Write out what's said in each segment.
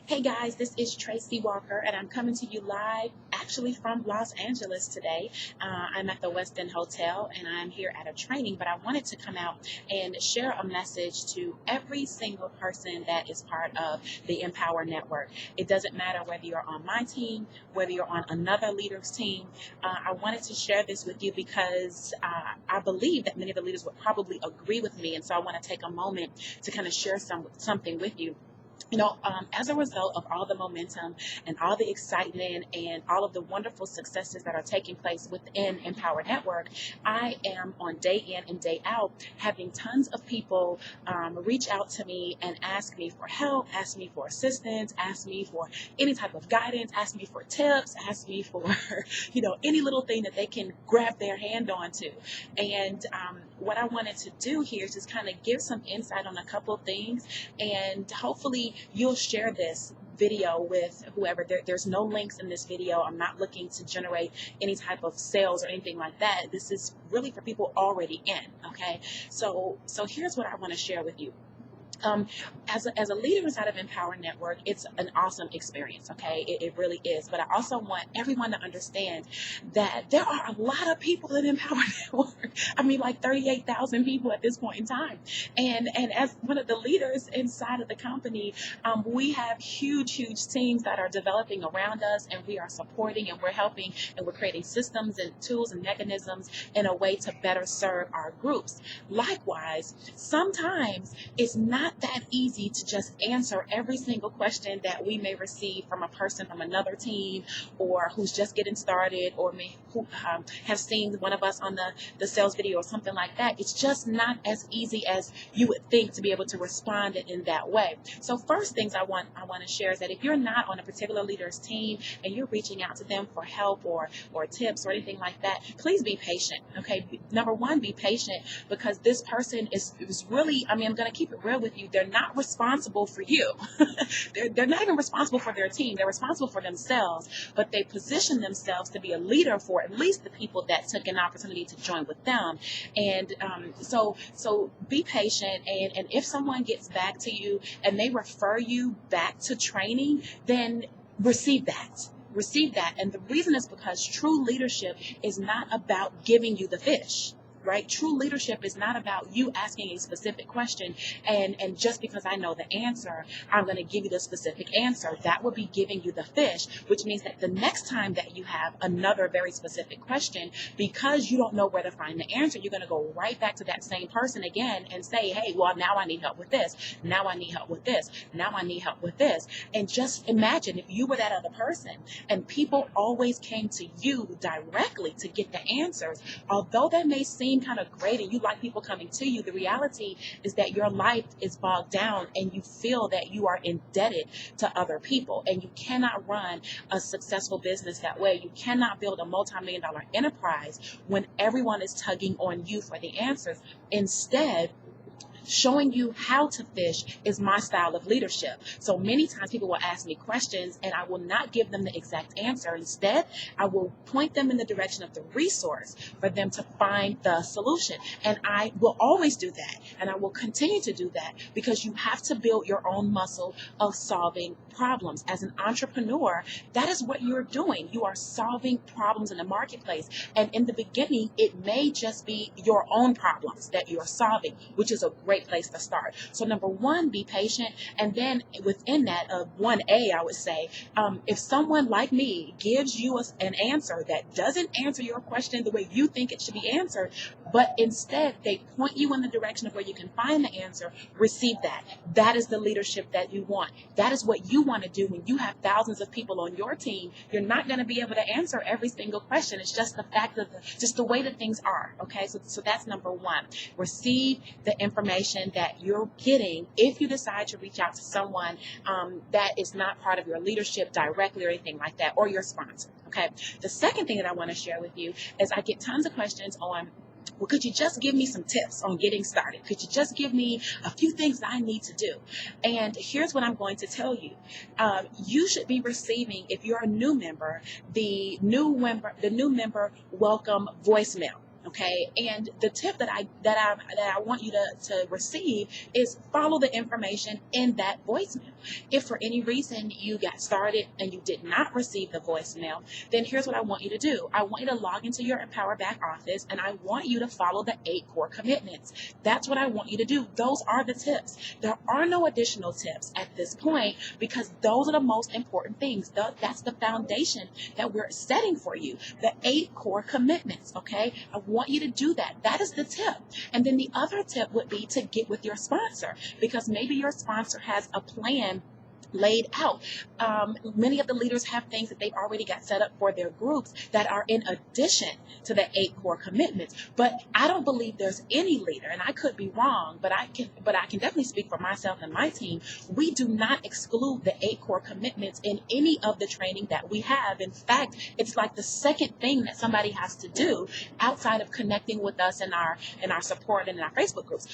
Hey guys, this is Tracey Walker, and I'm coming to you live actually from Los Angeles today. I'm at the West End Hotel, and I'm here at a training, but I wanted to come out and share a message to every single person that is part of the Empower Network. It doesn't matter whether you're on my team, whether you're on another leader's team. I wanted to share this with you because I believe that many of the leaders would probably agree with me, and so I want to take a moment to kind of share something with you. As a result of all the momentum and all the excitement and all of the wonderful successes that are taking place within Empower Network, I am on day in and day out having tons of people reach out to me and ask me for help, ask me for assistance, ask me for any type of guidance, ask me for tips, ask me for, any little thing that they can grab their hand onto. And what I wanted to do here is just kind of give some insight on a couple of things, and hopefully you'll share this video with whoever. There's no links in this video. I'm not looking to generate any type of sales or anything like that. This is really for people already in, okay? So here's what I want to share with you. As a leader inside of Empower Network, it's an awesome experience, okay? It really is. But I also want everyone to understand that there are a lot of people in Empower Network. I mean, like 38,000 people at this point in time. And as one of the leaders inside of the company, we have huge teams that are developing around us, and we are supporting and we're helping and we're creating systems and tools and mechanisms in a way to better serve our groups. Likewise, sometimes it's not that easy to just answer every single question that we may receive from a person from another team, or who's just getting started, or who have seen one of us on the sales video or something like that. It's just not as easy as you would think to be able to respond in that way. So first things I want to share is that if you're not on a particular leader's team and you're reaching out to them for help or tips or anything like that, please be patient. Okay, number one, be patient, because this person is really, I'm going to keep it real with you. They're not responsible for you. they're not even responsible for their team. They're responsible for themselves, but they position themselves to be a leader for at least the people that took an opportunity to join with them. And so be patient, and if someone gets back to you and they refer you back to training, then receive that. And the reason is because true leadership is not about giving you the fish. Right? True leadership is not about you asking a specific question and just because I know the answer, I'm going to give you the specific answer. That would be giving you the fish, which means that the next time that you have another very specific question, because you don't know where to find the answer, you're going to go right back to that same person again and say, hey, well, now I need help with this. Now I need help with this. Now I need help with this. And just imagine if you were that other person and people always came to you directly to get the answers. Although that may seem kind of great and you like people coming to you, the reality is that your life is bogged down and you feel that you are indebted to other people, and you cannot run a successful business that way. You cannot build a multi-million-dollar enterprise when everyone is tugging on you for the answers. Instead, showing you how to fish is my style of leadership. So many times people will ask me questions and I will not give them the exact answer. Instead, I will point them in the direction of the resource for them to find the solution. And I will always do that. And I will continue to do that, because you have to build your own muscle of solving problems. As an entrepreneur, that is what you're doing. You are solving problems in the marketplace. And in the beginning, it may just be your own problems that you're solving, which is a great place to start. So number one, be patient. And then within that, 1A, I would say, if someone like me gives you an answer that doesn't answer your question the way you think it should be answered, but instead they point you in the direction of where you can find the answer, receive that. That is the leadership that you want. That is what you want to do when you have thousands of people on your team. You're not going to be able to answer every single question. It's just the fact of just the way that things are. Okay, so that's number one. Receive the information that you're getting if you decide to reach out to someone that is not part of your leadership directly or anything like that, or your sponsor. Okay. The second thing that I want to share with you is I get tons of questions on, well, could you just give me some tips on getting started? Could you just give me a few things that I need to do? And here's what I'm going to tell you. You should be receiving, if you're a new member, the new member welcome voicemail. Okay, and the tip that I want you to receive is follow the information in that voicemail. If for any reason you got started and you did not receive the voicemail, then here's what I want you to do. I want you to log into your Empower Back office, and I want you to follow the 8 core commitments. That's what I want you to do. Those are the tips. There are no additional tips at this point because those are the most important things. That's the foundation that we're setting for you. The 8 core commitments, okay? I want you to do that. That is the tip. And then the other tip would be to get with your sponsor, because maybe your sponsor has a plan laid out. Many of the leaders have things that they've already got set up for their groups that are in addition to the 8 core commitments. But I don't believe there's any leader, and I could be wrong, but I can definitely speak for myself and my team. We do not exclude the 8 core commitments in any of the training that we have. In fact, it's like the second thing that somebody has to do outside of connecting with us in our support and in our Facebook groups.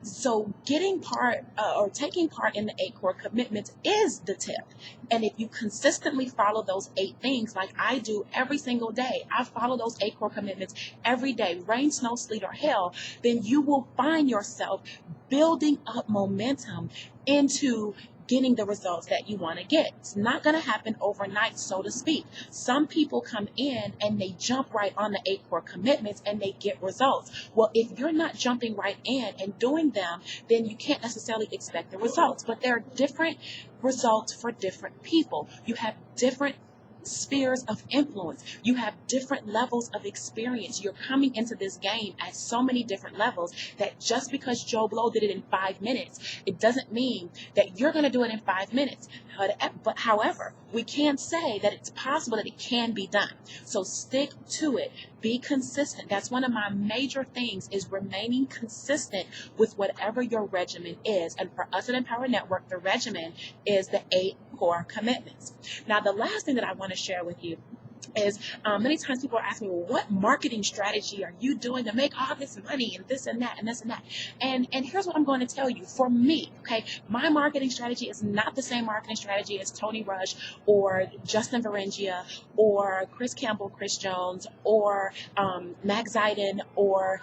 So getting part or taking part in the 8 core commitments is the tip. And if you consistently follow those 8 things like I do every single day, I follow those 8 core commitments every day, rain, snow, sleet, or hail, then you will find yourself building up momentum into getting the results that you want to get. It's not going to happen overnight, so to speak. Some people come in and they jump right on the 8 core commitments and they get results. Well, if you're not jumping right in and doing them, then you can't necessarily expect the results. But there are different results for different people. You have different spheres of influence. You have different levels of experience. You're coming into this game at so many different levels that just because Joe Blow did it in 5 minutes, it doesn't mean that you're going to do it in 5 minutes. But however, we can say that it's possible that it can be done. So stick to it. Be consistent. That's one of my major things, is remaining consistent with whatever your regimen is. And for us at Empower Network, the regimen is the 8 core commitments. Now, the last thing that I want to share with you is many times people are asking me, well, what marketing strategy are you doing to make all this money and this and that and this and that? And here's what I'm going to tell you. For me, okay, my marketing strategy is not the same marketing strategy as Tony Rush or Justin Varengia or Chris Campbell, Chris Jones, or Max Ziden or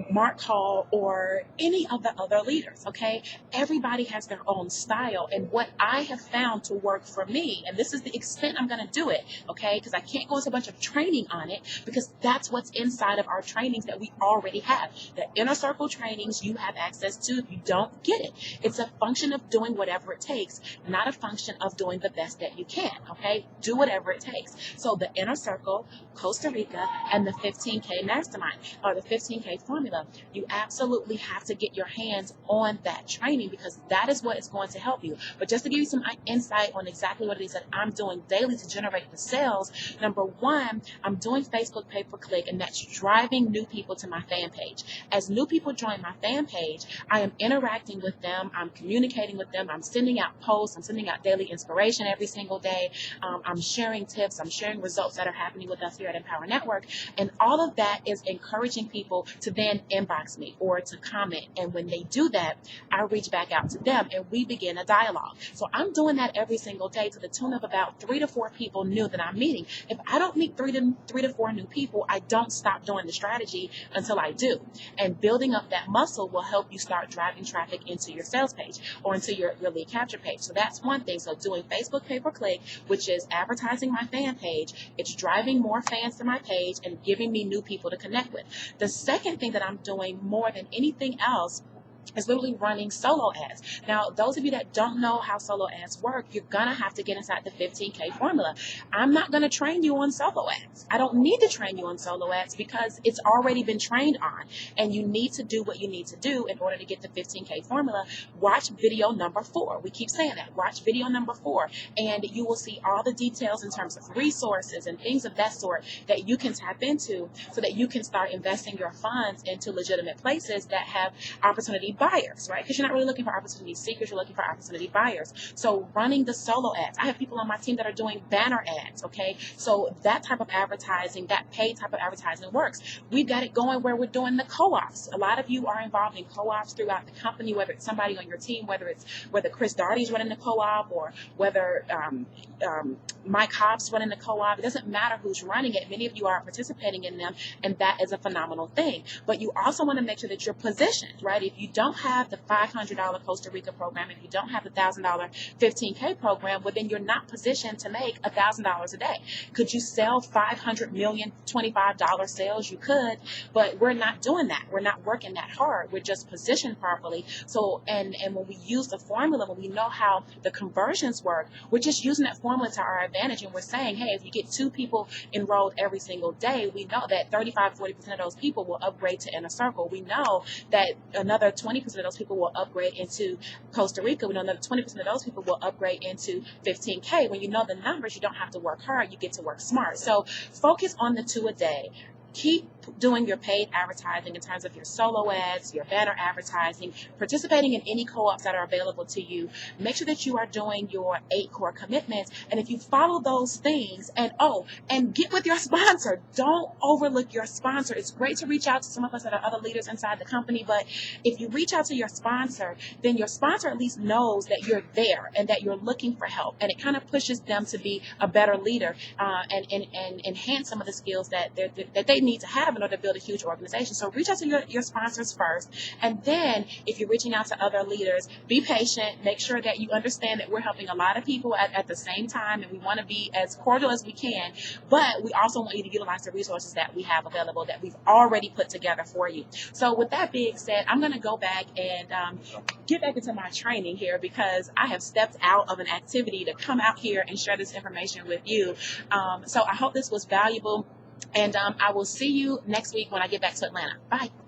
Mark Hall or any of the other leaders, okay? Everybody has their own style. And what I have found to work for me, and this is the extent I'm going to do it, okay, because I can't go into a bunch of training on it, because that's what's inside of our trainings that we already have. The inner circle trainings you have access to. If you don't get it, it's a function of doing whatever it takes, not a function of doing the best that you can, okay? Do whatever it takes. So the inner circle, Costa Rica, and the 15K mastermind, or the 15K formula, you absolutely have to get your hands on that training, because that is what is going to help you. But just to give you some insight on exactly what it is that I'm doing daily to generate the sales, number one, I'm doing Facebook pay-per-click, and that's driving new people to my fan page. As new people join my fan page, I am interacting with them, I'm communicating with them, I'm sending out posts, I'm sending out daily inspiration every single day, I'm sharing tips, I'm sharing results that are happening with us here at Empower Network, and all of that is encouraging people to then inbox me or to comment. And when they do that, I reach back out to them and we begin a dialogue. So I'm doing that every single day to the tune of about 3 to 4 people new that I'm meeting. If I don't meet 3 to 4 new people, I don't stop doing the strategy until I do. And building up that muscle will help you start driving traffic into your sales page or into your lead capture page. So that's one thing. So doing Facebook pay-per-click, which is advertising my fan page, it's driving more fans to my page and giving me new people to connect with. The second thing that I'm doing more than anything else is literally running solo ads. Now, those of you that don't know how solo ads work, you're going to have to get inside the 15K formula. I'm not going to train you on solo ads. I don't need to train you on solo ads because it's already been trained on, and you need to do what you need to do in order to get the 15K formula. Watch video number 4. We keep saying that. Watch video number 4, and you will see all the details in terms of resources and things of that sort that you can tap into so that you can start investing your funds into legitimate places that have opportunity buyers, right? Because you're not really looking for opportunity seekers, you're looking for opportunity buyers. So running the solo ads, I have people on my team that are doing banner ads, okay? So that type of advertising, that paid type of advertising works. We've got it going where we're doing the co-ops. A lot of you are involved in co-ops throughout the company, whether it's somebody on your team, whether Chris Darty's running the co-op or whether Mike Hobbs running the co-op. It doesn't matter who's running it. Many of you are participating in them, and that is a phenomenal thing. But you also want to make sure that you're positioned, right? If you don't don't have the $500 Costa Rica program, if you don't have the $1,000 15K program, well, then you're not positioned to make $1,000 a day. Could you sell 500 million $25 sales? You could, but we're not doing that. We're not working that hard. We're just positioned properly. So, and when we use the formula, when we know how the conversions work, we're just using that formula to our advantage. And we're saying, hey, if you get 2 people enrolled every single day, we know that 35-40% of those people will upgrade to Inner Circle. We know that another 20% of those people will upgrade into Costa Rica. We know another 20% of those people will upgrade into 15K. When you know the numbers, you don't have to work hard. You get to work smart. So focus on the 2 a day. Keep doing your paid advertising in terms of your solo ads, your banner advertising, participating in any co-ops that are available to you. Make sure that you are doing your 8 core commitments. And if you follow those things, and get with your sponsor. Don't overlook your sponsor. It's great to reach out to some of us that are other leaders inside the company, but if you reach out to your sponsor, then your sponsor at least knows that you're there and that you're looking for help. And it kind of pushes them to be a better leader and enhance some of the skills that they need to have in order to build a huge organization. So reach out to your sponsors first. And then if you're reaching out to other leaders, be patient. Make sure that you understand that we're helping a lot of people at the same time, and we want to be as cordial as we can. But we also want you to utilize the resources that we have available that we've already put together for you. So with that being said, I'm going to go back and get back into my training here because I have stepped out of an activity to come out here and share this information with you. So I hope this was valuable. And I will see you next week when I get back to Atlanta. Bye.